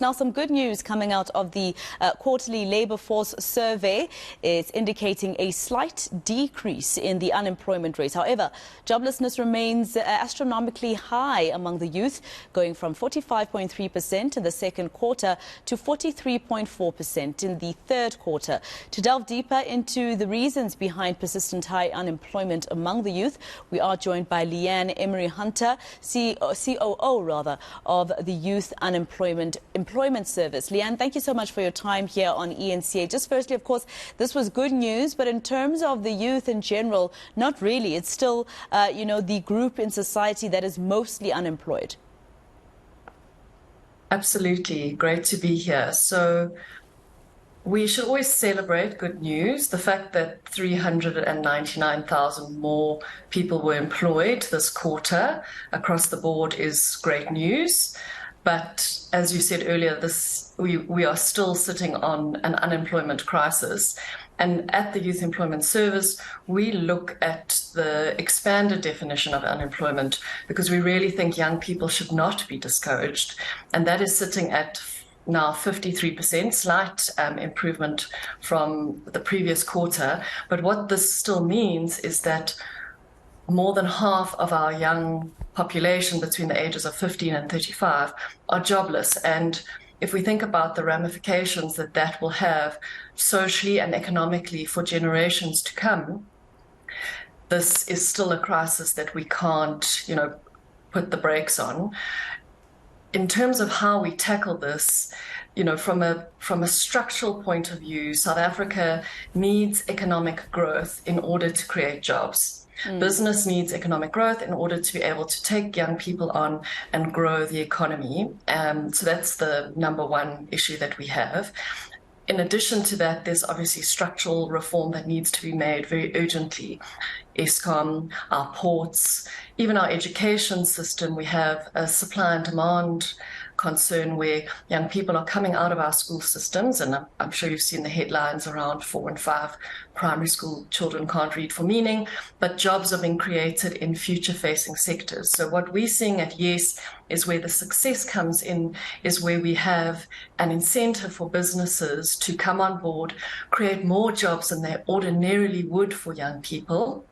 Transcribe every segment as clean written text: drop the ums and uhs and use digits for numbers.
Now, some good news coming out of the quarterly labour force survey. It's indicating a slight decrease in the unemployment rate. However, joblessness remains astronomically high among the youth, going from 45.3% in the second quarter to 43.4% in the third quarter. To delve deeper into the reasons behind persistent high unemployment among the youth, we are joined by Leanne Emery-Hunter, COO of the Youth Unemployment Service. Leanne, thank you so much for your time here on ENCA. Just firstly, of course, this was good news, but in terms of the youth in general, not really. It's still, the group in society that is mostly unemployed. Absolutely. Great to be here. So we should always celebrate good news. The fact that 399,000 more people were employed this quarter across the board is great news. But as you said earlier, we are still sitting on an unemployment crisis. And at the Youth Employment Service, we look at the expanded definition of unemployment because we really think young people should not be discouraged. And that is sitting at now 53%, slight improvement from the previous quarter. But what this still means is that more than half of our young population between the ages of 15 and 35 are jobless. And if we think about the ramifications that that will have socially and economically for generations to come, this is still a crisis that we can't, put the brakes on. In terms of how we tackle this, from a structural point of view, South Africa needs economic growth in order to create jobs. Business needs economic growth in order to be able to take young people on and grow the economy. So that's the number one issue that we have. In addition to that, there's obviously structural reform that needs to be made very urgently. Eskom, our ports, even our education system, we have a supply and demand concern where young people are coming out of our school systems, and I'm sure you've seen the headlines around 4 and 5 primary school children can't read for meaning, but jobs are being created in future-facing sectors. So what we're seeing at YES is where the success comes in is where we have an incentive for businesses to come on board, create more jobs than they ordinarily would for young people.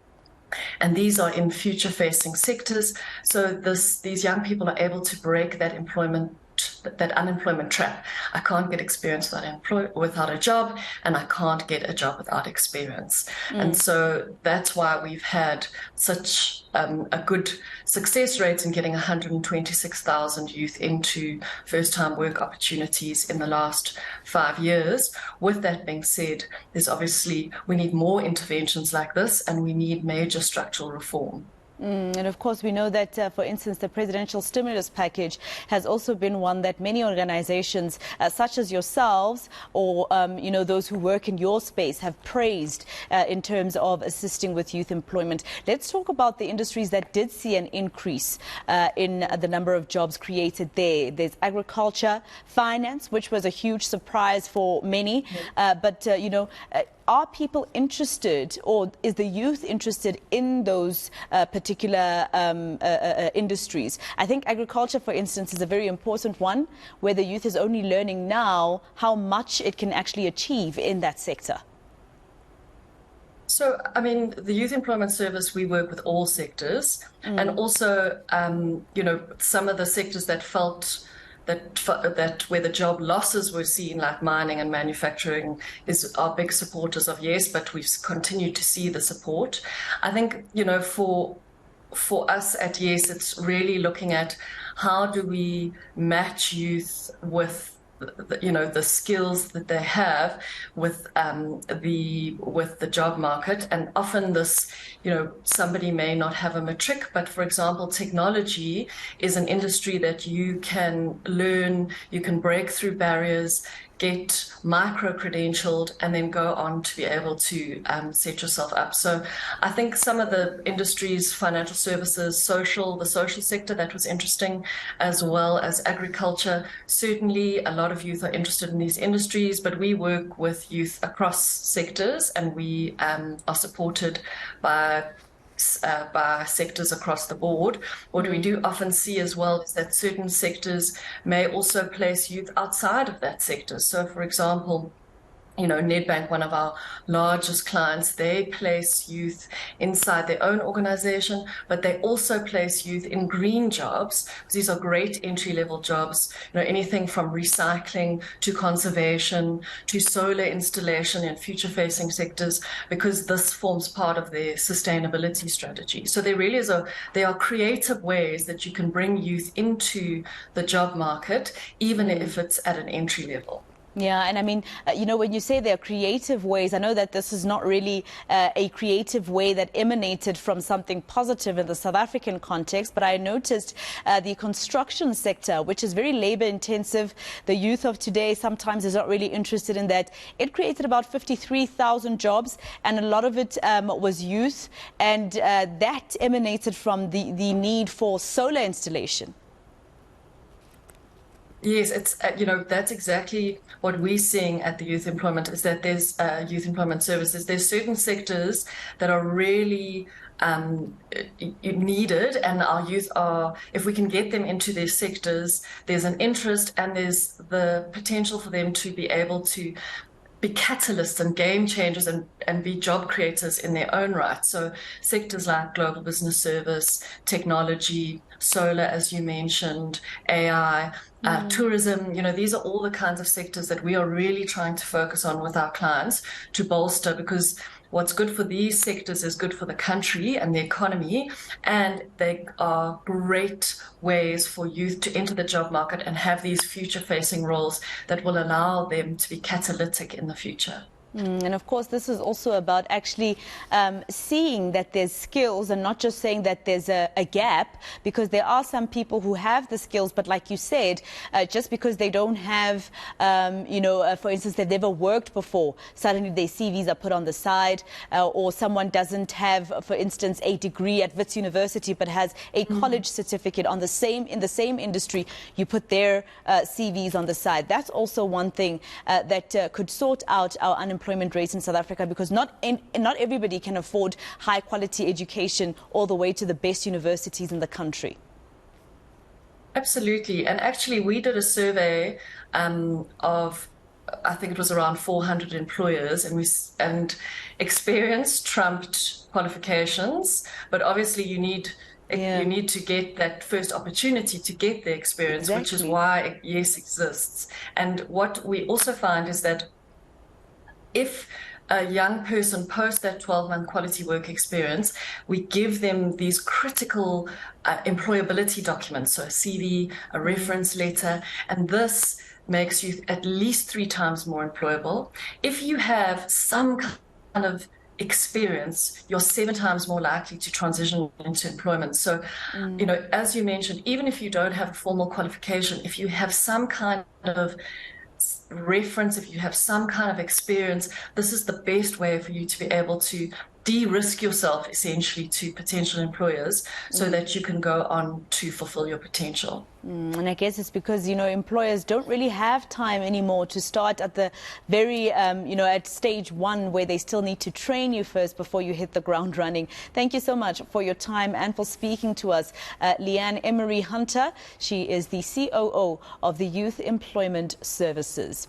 And these are in future-facing sectors. So these young people are able to break that unemployment trap. I can't get experience without a job, and I can't get a job without experience. And so that's why we've had such a good success rate in getting 126,000 youth into first-time work opportunities in the last 5 years. With that being said, we need more interventions like this, and we need major structural reform. And of course, we know that, for instance, the presidential stimulus package has also been one that many organizations, such as yourselves or, those who work in your space have praised in terms of assisting with youth employment. Let's talk about the industries that did see an increase in the number of jobs created there. There's agriculture, finance, which was a huge surprise for many. Are people interested, or is the youth interested in those particular industries? I think agriculture, for instance, is a very important one, where the youth is only learning now how much it can actually achieve in that sector. So, the Youth Employment Service, we work with all sectors, and also, some of the sectors that felt that where the job losses were seen, like mining and manufacturing, are big supporters of YES, but we've continued to see the support. I think, for us at YES, it's really looking at how do we match youth with the skills that they have with the job market. And often this, somebody may not have a matric, but for example, technology is an industry that you can learn, you can break through barriers, get micro-credentialed, and then go on to be able to set yourself up. So I think some of the industries, financial services, the social sector, that was interesting, as well as agriculture. Certainly a lot of youth are interested in these industries, but we work with youth across sectors, and we are supported by by sectors across the board. What we do often see as well is that certain sectors may also place youth outside of that sector. So, for example, Nedbank, one of our largest clients, they place youth inside their own organization, but they also place youth in green jobs. These are great entry-level jobs, anything from recycling to conservation to solar installation in future-facing sectors, because this forms part of their sustainability strategy. So there are creative ways that you can bring youth into the job market, even if it's at an entry level. Yeah, and I mean, when you say there are creative ways, I know that this is not really a creative way that emanated from something positive in the South African context, but I noticed the construction sector, which is very labor intensive. The youth of today sometimes is not really interested in that. It created about 53,000 jobs, and a lot of it was youth, and that emanated from the need for solar installation. Yes, it's that's exactly what we're seeing at the youth employment, is that there's youth employment services. There's certain sectors that are really needed, and our youth are, if we can get them into their sectors, there's an interest and there's the potential for them to be able to be catalysts and game changers and be job creators in their own right. So sectors like global business service, technology, solar, as you mentioned, AI, tourism, these are all the kinds of sectors that we are really trying to focus on with our clients to bolster, because what's good for these sectors is good for the country and the economy, and they are great ways for youth to enter the job market and have these future-facing roles that will allow them to be catalytic in the future. And of course, this is also about actually seeing that there's skills and not just saying that there's a gap, because there are some people who have the skills, but like you said, just because they don't have, for instance, they've never worked before, suddenly their CVs are put on the side, or someone doesn't have, for instance, a degree at Wits University, but has a college certificate in the same industry, you put their CVs on the side. That's also one thing that could sort out our unemployment rates in South Africa, because not everybody can afford high quality education all the way to the best universities in the country. Absolutely. And actually, we did a survey of, I think it was around 400 employers, and experience trumped qualifications, but obviously you need to get that first opportunity to get the experience, which is why YES exists. And what we also find is that if a young person posts that 12-month quality work experience, we give them these critical employability documents, so a CV, a reference letter, and this makes you at least 3 times more employable. If you have some kind of experience, you're 7 times more likely to transition into employment. So, as you mentioned, even if you don't have a formal qualification, if you have some kind of reference, if you have some kind of experience, this is the best way for you to be able to de-risk yourself essentially to potential employers, so that you can go on to fulfill your potential. And I guess it's because, employers don't really have time anymore to start at the very, at stage 1, where they still need to train you first before you hit the ground running. Thank you so much for your time and for speaking to us. Leanne Emery-Hunter, she is the COO of the Youth Employment Services.